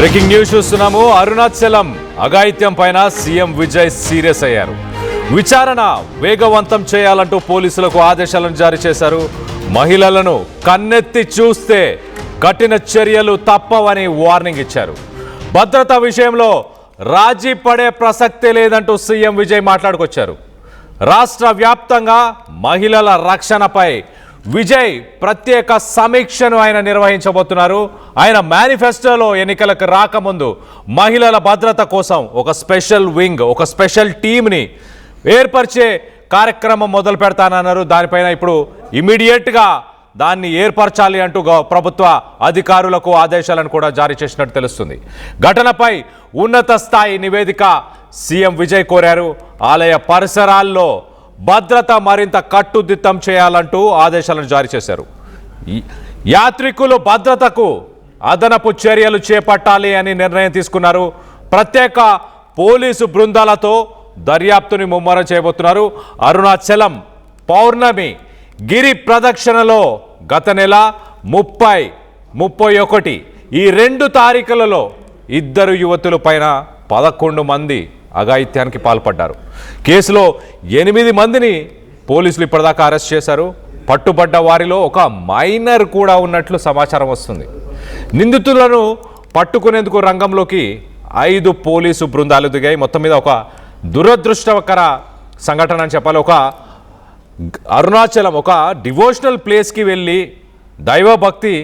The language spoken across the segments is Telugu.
బ్రేకింగ్ న్యూస్ చూస్తున్నాము. అరుణాచలం అఘాయిత్యం పైన సీఎం విజయ్ సీరియస్ అయ్యారు. విచారణ వేగవంతం చేయాలంటూ పోలీసులకు ఆదేశాలను జారీ చేశారు. మహిళలను కన్నెత్తి చూస్తే కఠిన చర్యలు తప్పవని వార్నింగ్ ఇచ్చారు. భద్రతా విషయంలో రాజీ పడే ప్రసక్తే లేదంటూ సీఎం విజయ్ మాట్లాడుకొచ్చారు. రాష్ట్ర వ్యాప్తంగా మహిళల రక్షణపై విజయ్ ప్రత్యేక సమీక్షను ఆయన నిర్వహించబోతున్నారు. ఆయన మేనిఫెస్టోలో ఎన్నికలకు రాకముందు మహిళల భద్రత కోసం ఒక స్పెషల్ వింగ్, ఒక స్పెషల్ టీంని ఏర్పరిచే కార్యక్రమం మొదలు పెడతానన్నారు. దానిపైన ఇప్పుడు ఇమీడియట్గా దాన్ని ఏర్పరచాలి అంటూ ప్రభుత్వ అధికారులకు ఆదేశాలను కూడా జారీ చేసినట్టు తెలుస్తుంది. ఘటనపై ఉన్నత స్థాయి నివేదిక సీఎం విజయ్ కోరారు. ఆలయ పరిసరాల్లో భద్రత మరింత కట్టుదిట్టం చేయాలంటూ ఆదేశాలను జారీ చేశారు. యాత్రికుల భద్రతకు అదనపు చర్యలు చేపట్టాలి అని నిర్ణయం తీసుకున్నారు. ప్రత్యేక పోలీసు బృందాలతో దర్యాప్తుని ముమ్మరం చేయబోతున్నారు. అరుణాచలం పౌర్ణమి గిరి ప్రదక్షిణలో గత నెల 30, 31 ఈ 2 తారీఖులలో 2 యువతుల పైన 11 మంది అఘాయిత్యానికి పాల్పడ్డారు. కేసులో 8 మందిని పోలీసులు ఇప్పటిదాకా అరెస్ట్ చేశారు. పట్టుబడ్డ వారిలో ఒక మైనర్ కూడా ఉన్నట్లు సమాచారం వస్తుంది. నిందితులను పట్టుకునేందుకు రంగంలోకి 5 పోలీసు బృందాలు దిగాయి. మొత్తం మీద ఒక దురదృష్టకర సంఘటన అని చెప్పాలి. ఒక అరుణాచలం ఒక డివోషనల్ ప్లేస్కి వెళ్ళి దైవభక్తి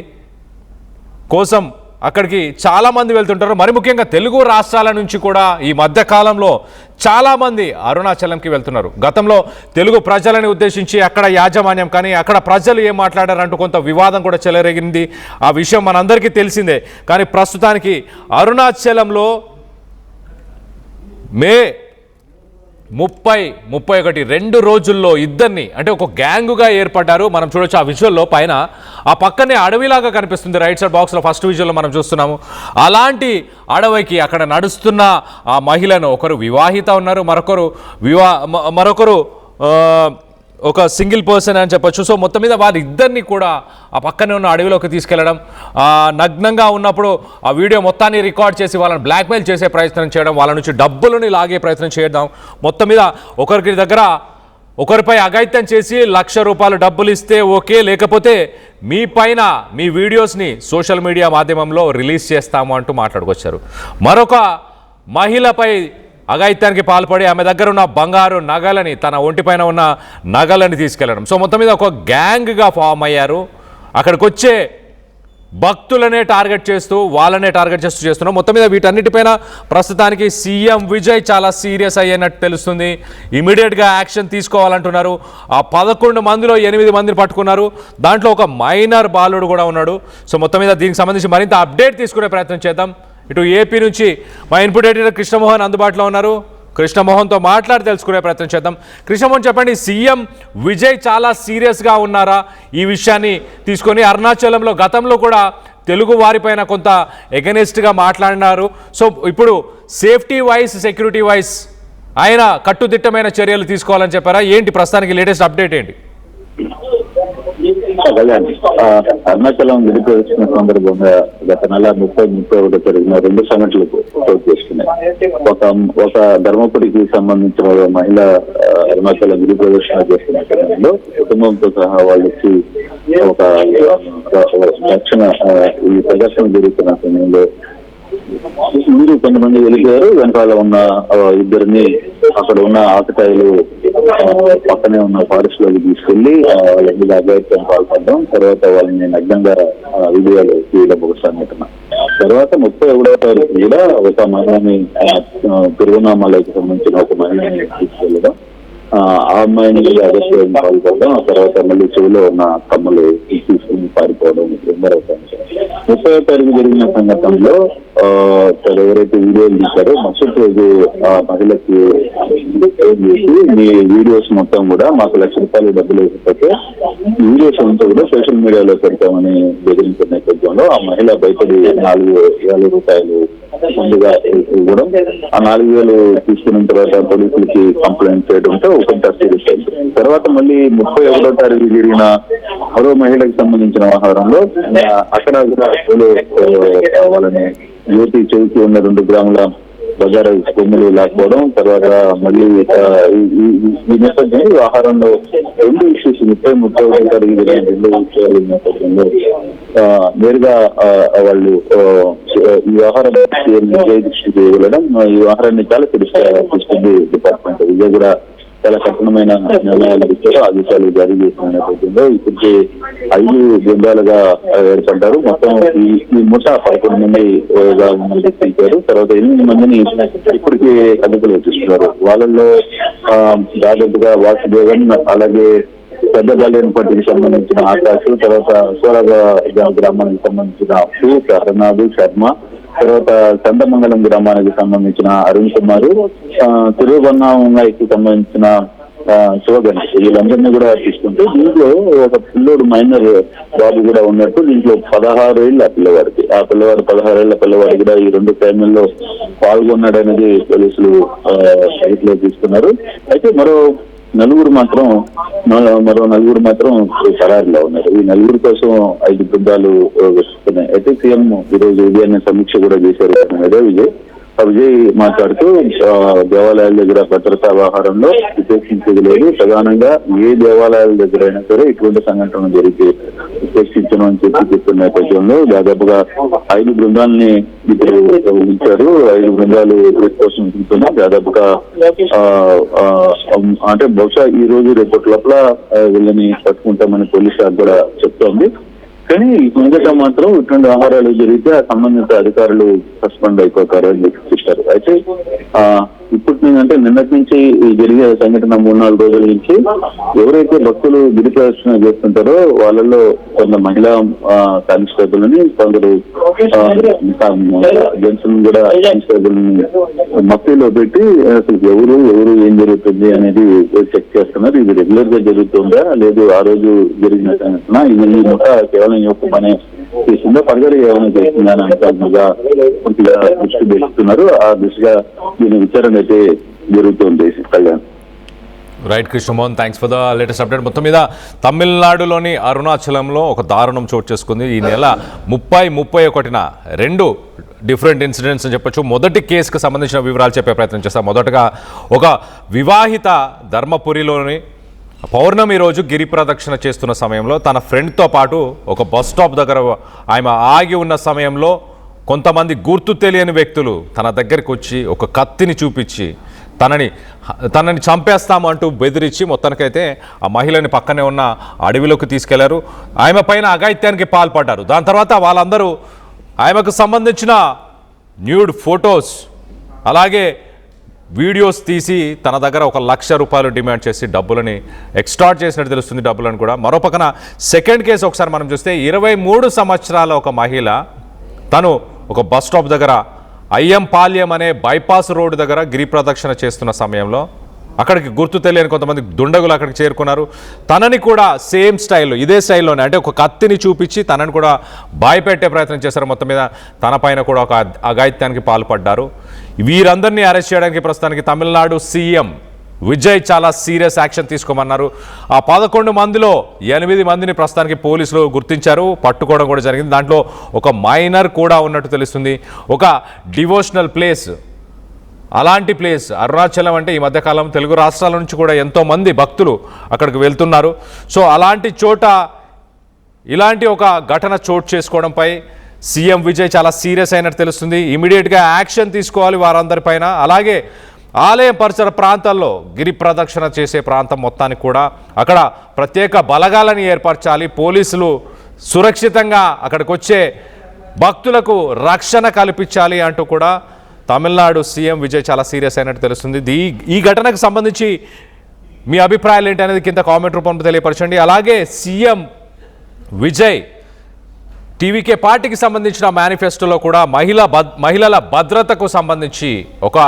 కోసం అక్కడికి చాలామంది వెళ్తుంటారు. మరి ముఖ్యంగా తెలుగు రాష్ట్రాల నుంచి కూడా ఈ మధ్యకాలంలో చాలామంది అరుణాచలంకి వెళ్తున్నారు. గతంలో తెలుగు ప్రజలని ఉద్దేశించి అక్కడ యాజమాన్యం కానీ అక్కడ ప్రజలు ఏం మాట్లాడారంటూ కొంత వివాదం కూడా చెలరేగింది. ఆ విషయం మనందరికీ తెలిసిందే. కానీ ప్రస్తుతానికి అరుణాచలంలో మే 30, 31 2 రోజుల్లో ఇద్దరిని అంటే ఒక గ్యాంగుగా ఏర్పడ్డారు. మనం చూడొచ్చు ఆ విజువల్లో పైన ఆ పక్కనే అడవిలాగా కనిపిస్తుంది. రైట్ సైడ్ బాక్స్లో ఫస్ట్ విజువల్లో మనం చూస్తున్నాము. అలాంటి అడవికి అక్కడ నడుస్తున్న ఆ మహిళను ఒకరు వివాహిత ఉన్నారు, మరొకరు ఒక సింగిల్ పర్సన్ అని చెప్పొచ్చు. సో మొత్తం మీద వారిద్దరిని కూడా ఆ పక్కనే ఉన్న అడవిలోకి తీసుకెళ్లడం, నగ్నంగా ఉన్నప్పుడు ఆ వీడియో మొత్తాన్ని రికార్డ్ చేసి వాళ్ళని బ్లాక్మెయిల్ చేసే ప్రయత్నం చేయడం, వాళ్ళ నుంచి డబ్బులని లాగే ప్రయత్నం చేయడం, మొత్తం మీద ఒకరిపై అఘాయిత్యం చేసి ₹1,00,000 డబ్బులు ఇస్తే ఓకే, లేకపోతే మీ పైన మీ వీడియోస్ని సోషల్ మీడియా మాధ్యమంలో రిలీజ్ చేస్తాము అంటూ మాట్లాడుకొచ్చారు. మరొక మహిళపై అఘాయిత్యానికి పాల్పడి ఆమె దగ్గర ఉన్న బంగారు నగలని, తన ఒంటిపైన ఉన్న నగలని తీసుకెళ్లడం. సో మొత్తం మీద ఒక గ్యాంగ్గా ఫామ్ అయ్యారు. అక్కడికి వచ్చే భక్తులనే టార్గెట్ చేస్తూ చేస్తున్నాం. మొత్తం మీద వీటన్నిటిపైన ప్రస్తుతానికి సీఎం విజయ్ చాలా సీరియస్ అయ్యేనట్టు తెలుస్తుంది. ఇమీడియట్గా యాక్షన్ తీసుకోవాలంటున్నారు. ఆ 11 మందిలో 8 మందిని పట్టుకున్నారు. దాంట్లో ఒక మైనర్ బాలుడు కూడా ఉన్నాడు. సో మొత్తం మీద దీనికి సంబంధించి మరింత అప్డేట్ తీసుకునే ప్రయత్నం చేద్దాం. ఇటు ఏపీ నుంచి మా ఇన్పుట్ ఎడిటర్ కృష్ణమోహన్ అందుబాటులో ఉన్నారు. కృష్ణమోహన్తో మాట్లాడి తెలుసుకునే ప్రయత్నం చేద్దాం. కృష్ణమోహన్ చెప్పండి, సీఎం విజయ్ చాలా సీరియస్గా ఉన్నారా ఈ విషయాన్ని తీసుకొని? అరుణాచలంలో గతంలో కూడా తెలుగు వారిపైన కొంత ఎగనెస్ట్గా మాట్లాడినారు. సో ఇప్పుడు సేఫ్టీ వైజ్, సెక్యూరిటీ వైజ్ ఆయన కట్టుదిట్టమైన చర్యలు తీసుకోవాలని చెప్పారా? ఏంటి ప్రస్తుతానికి లేటెస్ట్ అప్డేట్ ఏంటి? అరుణాచలం విడిపోయిన సందర్భంగా గత నెల 30, 31 జరిగిన 2 సంఘటనలకు చోటు చేసుకున్నాయి. ఒక ధర్మపురికి సంబంధించిన మహిళ అరుణాచలం గిరి ప్రదర్శన చేస్తున్న క్రమంలో కుటుంబంతో సహా వాళ్ళకి ఒక రక్షణ ఈ ప్రదర్శన జరుగుతున్న సమయంలో ముందు కొంతమంది వెళ్ళిపోయారు. వెనకాల ఉన్న 2 అక్కడ ఉన్న ఆకతాయిలు పక్కనే ఉన్న ఫారెస్ట్ లోకి తీసుకెళ్లి వాళ్ళ మీద అఘాయిత్యం పాల్పడడం, తర్వాత వాళ్ళని నగ్నంగా వీడియోలు తీయడం ఒక సంఘటన. తర్వాత 31వ తారీఖు కూడా ఒక మహిళని తిరువనామలకి సంబంధించిన ఒక మహిళని తీసుకెళ్లడం, ఆ అమ్మాయిని అగత్యం పాల్పడడం, ఆ తర్వాత మళ్ళీ చెవిలో ఉన్న కమ్మలు తీసుకుని పారిపోవడం. 30వ తారీఖు జరిగిన సంఘటనలో ఎవరైతే వీడియోలు తీశారో మరుసటి రోజు ఆ మహిళకి మీ వీడియోస్ మొత్తం కూడా మాకు ₹1,00,000 డబ్బులు వేసిపోతే వీడియోస్ అంతా కూడా సోషల్ మీడియాలో పెడతామని బెదిరించిన నేపథ్యంలో ఆ మహిళ భయపడి ₹4,000 ముందుగా ఇవ్వడం, ఆ 4,000 తీసుకున్న తర్వాత పోలీసులకి కంప్లైంట్ చేయడంతో కొంత సీరియస్ అయింది. తర్వాత మళ్ళీ 31వ తారీఖు జరిగిన మరో మహిళకు సంబంధించిన వ్యవహారంలో అక్కడ కూడా వాళ్ళని యువతి చెవికి ఉన్న 2 గ్రాముల బజారు కొమ్ములు లేకపోవడం, తర్వాత మళ్ళీ ఈ నేపథ్యంలో ఈ ఆహారంలో 2 ఇష్యూస్ 30 జరిగిన 2 విషయాలు నేపథ్యంలో నేరుగా వాళ్ళు ఈ ఆహారం విజయ్ దృష్టికి వెళ్ళడం, ఈ ఆహారాన్ని చాలా తీసుకుంది డిపార్ట్మెంట్. విజయ్ కూడా చాలా కఠినమైన నిర్ణయాలు ఇచ్చారు, ఆదేశాలు జారీ చేసిన నేపథ్యంలో ఇప్పటికే 5 బృందాలుగా ఏర్పడ్డారు. మొత్తం ఈ ముఠ 11 మంది గుర్తించారు. తర్వాత 8 మందిని ఇప్పటికీ అదుపులో చూస్తున్నారు. వాళ్ళల్లో దాదాపుగా వాసుదేవన్, అలాగే పెద్ద బాలేనపట్టికి సంబంధించిన ఆకాశ్, తర్వాత సోరగా గ్రామానికి సంబంధించిన హరనాథ్ శర్మ, తర్వాత చందమంగళం గ్రామానికి సంబంధించిన అరుణ్ కుమార్, తిరువన్నాకి సంబంధించిన శివగణేష్, వీళ్ళందరినీ కూడా తీసుకుంటే దీంట్లో ఒక పిల్లోడు మైనర్ బాబు కూడా ఉన్నట్టు. దీంట్లో 16 ఏళ్ళ పిల్లవాడికి, ఆ పిల్లవాడు 16 ఏళ్ల పిల్లవాడు కూడా ఈ 2 క్రైమ్లలో పాల్గొన్నాడనేది పోలీసులు అదుపులో తీసుకున్నారు. అయితే మరో నలుగురు మాత్రం ఖరారులో ఉన్నారు. ఈ నలుగురు కోసం 5 బృందాలు వస్తున్నాయి. అయితే సీఎం ఈరోజు ఉదయాన్నే సమీక్ష కూడా చేశారు విజయ్ మాట్లాడుతూ దేవాలయాల దగ్గర భద్రతా వ్యవహారంలో ఉపేక్షించేది లేదు, ప్రధానంగా ఏ దేవాలయాల దగ్గర అయినా సరే ఇటువంటి సంఘటన జరిగి ఉపేక్షించను అని చెప్తున్న నేపథ్యంలో దాదాపుగా 5 బృందాలని ఇప్పుడు ఉంచారు. 5 బృందాలు కోసం ఉంటున్నాయి. దాదాపుగా అంటే బహుశా ఈ రోజు రేపటి లోపల వీళ్ళని పట్టుకుంటామని పోలీస్ శాఖ కూడా చెప్తోంది. కానీ మొదట మాత్రం ఇటువంటి ఆహారాలు జరిగితే ఆ సంబంధిత అధికారులు సస్పెండ్ అయిపోతారు అని చెప్పిస్తారు. అయితే అంటే నిన్నటి నుంచి జరిగే సంఘటన 3-4 రోజుల నుంచి ఎవరైతే భక్తులు గిరి ప్రదర్శన చేస్తుంటారో వాళ్ళలో కొంత మహిళా కానిస్టేబుల్ ని, కొందరు జెంట్స్ కూడా కానిస్టేబుల్ ని మఫ్టీలో పెట్టి అసలు ఎవరు ఏం జరుగుతుంది అనేది చెక్ చేస్తున్నారు. ఇది రెగ్యులర్ గా జరుగుతుందా లేదు ఆ రోజు జరిగిన సంఘటన, ఇది ముఠ కేవలం యొక్క పనే చేసిందో పరగడి ఏమైనా చేసిందా అని అంశాలుగా పూర్తిగా దృష్టి పెడుతున్నారు. ఆ దిశగా దీని విచారణ అయితే జరుగుతుంది. Kalyan. Right Krishnamohan, thanks for the latest update. మొత్తం మీద తమిళనాడులోని అరుణాచలంలో ఒక దారుణం చోటు చేసుకుంది. ఈ నెల 30-31న 2 డిఫరెంట్ ఇన్సిడెంట్స్ అని చెప్పొచ్చు. మొదటి కేసుకు సంబంధించిన వివరాలు చెప్పే ప్రయత్నం చేస్తాం. మొదటగా ఒక వివాహిత ధర్మపురిలోని పౌర్ణమి రోజు గిరి ప్రదక్షిణ చేస్తున్న సమయంలో తన ఫ్రెండ్తో పాటు ఒక బస్ స్టాప్ దగ్గర ఆమె ఆగి ఉన్న సమయంలో కొంతమంది గుర్తు తెలియని వ్యక్తులు తన దగ్గరికి వచ్చి ఒక కత్తిని చూపించి తనని చంపేస్తాము అంటూ బెదిరించి మొత్తానికైతే ఆ మహిళని పక్కనే ఉన్న అడవిలోకి తీసుకెళ్లారు. ఆమె పైన అఘాయిత్యానికి పాల్పడ్డారు. దాని తర్వాత వాళ్ళందరూ ఆమెకు సంబంధించిన న్యూడ్ ఫొటోస్ అలాగే వీడియోస్ తీసి తన దగ్గర 1 లక్ష రూపాయలు డిమాండ్ చేసి డబ్బులని ఎక్స్టార్ట్ చేసినట్టు తెలుస్తుంది. డబ్బులను కూడా మరో పక్కన సెకండ్ కేసు ఒకసారి మనం చూస్తే 23 సంవత్సరాల ఒక మహిళ తను ఒక బస్ స్టాప్ దగ్గర అయ్యంపాల్యం అనే బైపాస్ రోడ్డు దగ్గర గిరి ప్రదక్షిణ చేస్తున్న సమయంలో అక్కడికి గుర్తు తెలియని కొంతమంది దుండగులు అక్కడికి చేరుకున్నారు. తనని కూడా సేమ్ స్టైల్లో ఇదే స్టైల్లోనే అంటే ఒక కత్తిని చూపించి తనని కూడా భయపెట్టే ప్రయత్నం చేశారు. మొత్తం మీద తన పైన కూడా ఒక అఘాయిత్యానికి పాల్పడ్డారు. వీరందరినీ అరెస్ట్ చేయడానికి ప్రస్తుతానికి తమిళనాడు సీఎం విజయ్ చాలా సీరియస్ యాక్షన్ తీసుకోమన్నారు. ఆ 11 మందిలో 8 మందిని ప్రస్తుతానికి పోలీసులు గుర్తించారు, పట్టుకోవడం కూడా జరిగింది. దాంట్లో ఒక మైనర్ కూడా ఉన్నట్టు తెలుస్తుంది. ఒక డివోషనల్ ప్లేస్, అలాంటి ప్లేస్ అరుణాచలం అంటే ఈ మధ్యకాలం తెలుగు రాష్ట్రాల నుంచి కూడా ఎంతోమంది భక్తులు అక్కడికి వెళ్తున్నారు. సో అలాంటి చోట ఇలాంటి ఒక ఘటన చోటు చేసుకోవడంపై సీఎం విజయ్ చాలా సీరియస్ అయినట్టు తెలుస్తుంది. ఇమీడియట్గా యాక్షన్ తీసుకోవాలి వారందరిపైన. అలాగే ఆలయం పరిసర ప్రాంతాల్లో గిరి ప్రదక్షిణ చేసే ప్రాంతం మొత్తానికి కూడా అక్కడ ప్రత్యేక బలగాలను ఏర్పరచాలి. పోలీసులు సురక్షితంగా అక్కడికి వచ్చే భక్తులకు రక్షణ కల్పించాలి అంటూ కూడా తమిళనాడు సీఎం విజయ్ చాలా సీరియస్ అయినట్టు తెలుస్తుంది. ఈ ఘటనకు సంబంధించి మీ అభిప్రాయాలు ఏంటి అనేది కింద కామెంట్ రూపంలో తెలియపరచండి. అలాగే సీఎం విజయ్ టీవీకే పార్టీకి సంబంధించిన మేనిఫెస్టోలో కూడా మహిళల భద్రతకు సంబంధించి ఒక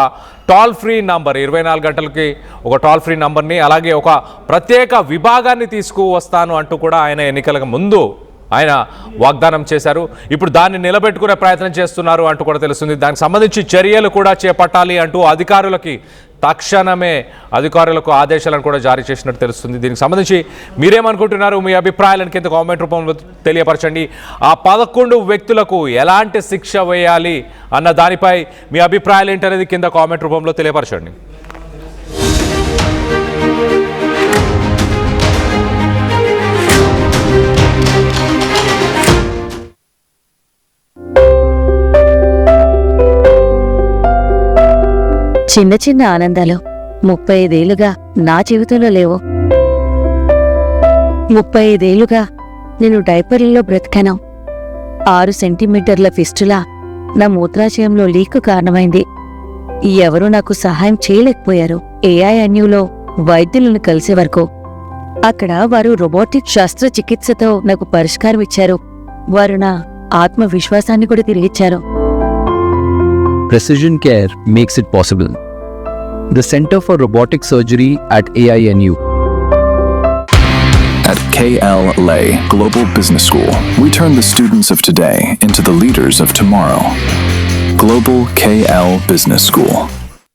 టోల్ ఫ్రీ నంబర్ 24 గంటలకి ఒక టోల్ ఫ్రీ నంబర్ని అలాగే ఒక ప్రత్యేక విభాగాన్ని తీసుకువస్తాను అంటూ కూడా ఆయన ఎన్నికలకు ముందు ఆయన వాగ్దానం చేశారు. ఇప్పుడు దాన్ని నిలబెట్టుకునే ప్రయత్నం చేస్తున్నారు అంటూ కూడా తెలుస్తుంది. దానికి సంబంధించి చర్యలు కూడా చేపట్టాలి అంటూ అధికారులకి తక్షణమే అధికారులకు ఆదేశాలను కూడా జారీ చేసినట్టు తెలుస్తుంది. దీనికి సంబంధించి మీరేమనుకుంటున్నారు? మీ అభిప్రాయాలను కింద కామెంట్ రూపంలో తెలియపరచండి. ఆ 11 వ్యక్తులకు ఎలాంటి శిక్ష వేయాలి అన్న దానిపై మీ అభిప్రాయాలు ఏంటనేది కింద కామెంట్ రూపంలో తెలియపరచండి. చిన్న చిన్న ఆనందాలు 35 ఏళ్లుగా నా జీవితంలో లేవు. 35 ఏళ్లుగా నేను డైపర్లలో బ్రతికాను. 6 సెంటీమీటర్ల ఫిస్టులా నా మూత్రాశయంలో లీక్ కారణమైంది. ఎవరూ నాకు సహాయం చేయలేకపోయారు. AINUలో వైద్యులను కలిసే వరకు. అక్కడ వారు రోబోటిక్ శస్త్రచికిత్సతో నాకు పరిష్కారం ఇచ్చారు. వారు నా ఆత్మవిశ్వాసాన్ని కూడా తిరిగిచ్చారు. Precision Care makes it possible. The Center for Robotic Surgery at AINU. At KLA Global Business School, we turn the students of today into the leaders of tomorrow. Global KL Business School.